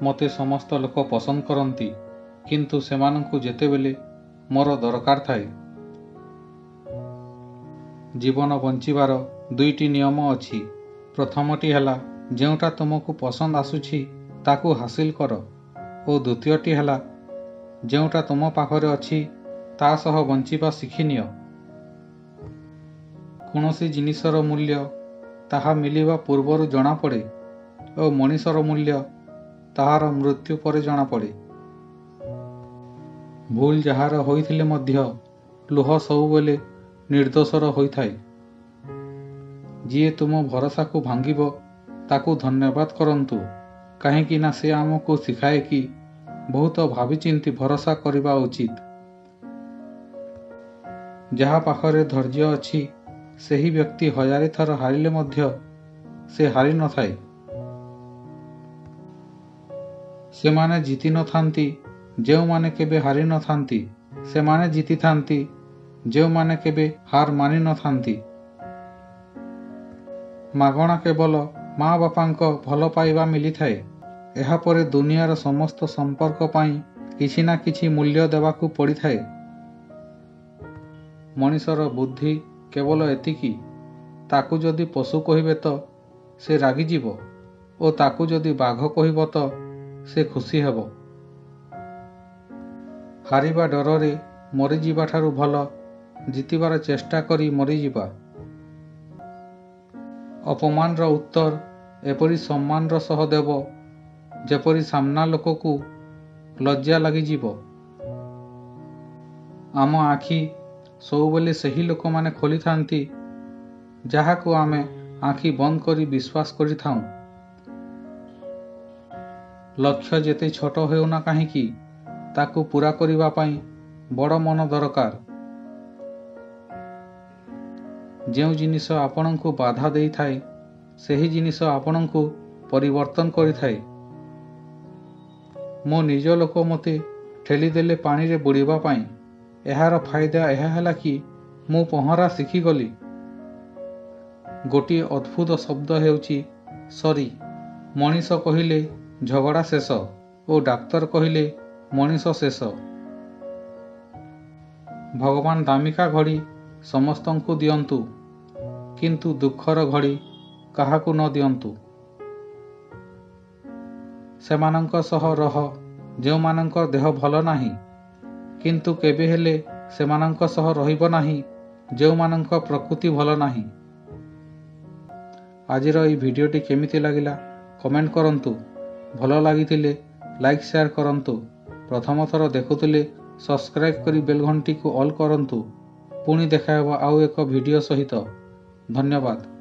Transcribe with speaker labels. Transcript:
Speaker 1: ମୋତେ ସମସ୍ତ ଲୋକ ପସନ୍ଦ କରନ୍ତି, କିନ୍ତୁ ସେମାନଙ୍କୁ ଯେତେବେଳେ ମୋର ଦରକାର ଥାଏ। ଜୀବନ ବଞ୍ଚିବାର 2ଟି ନିୟମ ଅଛି। ପ୍ରଥମଟି ହେଲା ଯେଉଁଟା ତୁମକୁ ପସନ୍ଦ ଆସୁଛି ତାକୁ ହାସିଲ କର, ଓ ଦ୍ୱିତୀୟଟି ହେଲା ଯେଉଁଟା ତୁମ ପାଖରେ ଅଛି ତା ସହ ବଞ୍ଚିବା ଶିଖିନିଅ। କୌଣସି ଜିନିଷର ମୂଲ୍ୟ ତାହା ମିଳିବା ପୂର୍ବରୁ ଜଣାପଡ଼େ ଓ ମଣିଷର ମୂଲ୍ୟ ତାହାର ମୃତ୍ୟୁ ପରେ ଜଣାପଡ଼େ। ଭୁଲ ଯାହାର ହୋଇଥିଲେ ମଧ୍ୟ ଲୁହ ସବୁବେଳେ ନିର୍ଦ୍ଦୋଷର ହୋଇଥାଏ। ଯିଏ ତୁମ ଭରସାକୁ ଭାଙ୍ଗିବ ତାକୁ ଧନ୍ୟବାଦ କରନ୍ତୁ, କାହିଁକି ନା ସେ ଆମକୁ ଶିଖାଏ କି ବହୁତ ଭାବିଚିନ୍ତି ଭରସା କରିବା ଉଚିତ। ଯାହା ପାଖରେ ଧୈର୍ଯ୍ୟ ଅଛି ସେହି ବ୍ୟକ୍ତି 1000 ଥର ହାରିଲେ ମଧ୍ୟ ସେ ହାରି ନଥାଏ। ସେମାନେ ଜିତି ନଥାନ୍ତି ଯେଉଁମାନେ କେବେ ହାରି ନଥାନ୍ତି, ସେମାନେ ଜିତିଥାନ୍ତି ଯେଉଁମାନେ କେବେ ହାର ମାନି ନଥାନ୍ତି। ମାଗଣା କେବଳ ମା ବାପାଙ୍କ ଭଲ ପାଇବା ମିଳିଥାଏ। ଏହାପରେ ଦୁନିଆର ସମସ୍ତ ସମ୍ପର୍କ ପାଇଁ କିଛି ନା କିଛି ମୂଲ୍ୟ ଦେବାକୁ ପଡ଼ିଥାଏ। ମଣିଷର ବୁଦ୍ଧି କେବଳ ଏତିକି, ତାକୁ ଯଦି ପଶୁ କହିବେ ତ ସେ ରାଗିଯିବ ଓ ତାକୁ ଯଦି ବାଘ କହିବ ତ ସେ ଖୁସି ହେବ। ହାରିବା ଡରରେ ମରିଯିବାଠାରୁ ଭଲ ଜିତିବାର ଚେଷ୍ଟା କରି ମରିଯିବା। ଅପମାନର ଉତ୍ତର ଏପରି ସମ୍ମାନର ସହ ଦେବ ଯେପରି ସାମ୍ନା ଲୋକକୁ ଲଜ୍ଜା ଲାଗିଯିବ। ଆମ ଆଖି ସବୁବେଳେ ସେହି ଲୋକମାନେ ଖୋଲିଥାନ୍ତି ଯାହାକୁ ଆମେ ଆଖି ବନ୍ଦ କରି ବିଶ୍ୱାସ କରିଥାଉଁ। ଲକ୍ଷ୍ୟ ଯେତେ ଛୋଟ ହେଉନା କାହିଁକି, ତାକୁ ପୂରା କରିବା ପାଇଁ ବଡ଼ ମନ ଦରକାର। ଯେଉଁ ଜିନିଷ ଆପଣଙ୍କୁ ବାଧା ଦେଇଥାଏ ସେହି ଜିନିଷ ଆପଣଙ୍କୁ ପରିବର୍ତ୍ତନ କରିଥାଏ। ମୋ ନିଜ ଲୋକ ମୋତେ ଠେଲିଦେଲେ ପାଣିରେ ବୁଡ଼ିବା ପାଇଁ। ଏହାର ଫାଇଦା ଏହା ହେଲା କି ମୁଁ ପହଁରା ଶିଖିଗଲି। ଗୋଟିଏ ଅଦ୍ଭୁତ ଶବ୍ଦ ହେଉଛି ସରି। ମଣିଷ କହିଲେ ଝଗଡ଼ା ଶେଷ ଓ ଡାକ୍ତର କହିଲେ ମଣିଷ ଶେଷ। ଭଗବାନ ଦାମିକା ଘଡ଼ି ସମସ୍ତଙ୍କୁ ଦିଅନ୍ତୁ, କିନ୍ତୁ ଦୁଃଖର ଘଡ଼ି କାହାକୁ ନ ଦିଅନ୍ତୁ। ସେମାନଙ୍କ ସହ ରହ ଯେଉଁମାନଙ୍କ ଦେହ ଭଲ ନାହିଁ, କିନ୍ତୁ କେବେ ହେଲେ ସେମାନଙ୍କ ସହ ରହିବ ନାହିଁ ଯେଉଁମାନଙ୍କ ପ୍ରକୃତି ଭଲ ନାହିଁ। ଆଜିର ଏହି ଭିଡ଼ିଓଟି କେମିତି ଲାଗିଲା କମେଣ୍ଟ କରନ୍ତୁ। ଭଲ ଲାଗିଥିଲେ ଲାଇକ୍ ସେୟାର କରନ୍ତୁ। ପ୍ରଥମ ଥର ଦେଖୁଥିଲେ ସବସ୍କ୍ରାଇବ୍ କରି ବେଲ୍ ଘଣ୍ଟିକୁ ଅଲ୍ କରନ୍ତୁ। ପୁଣି ଦେଖା ହେବ ଆଉ ଏକ ଭିଡ଼ିଓ ସହିତ। ଧନ୍ୟବାଦ।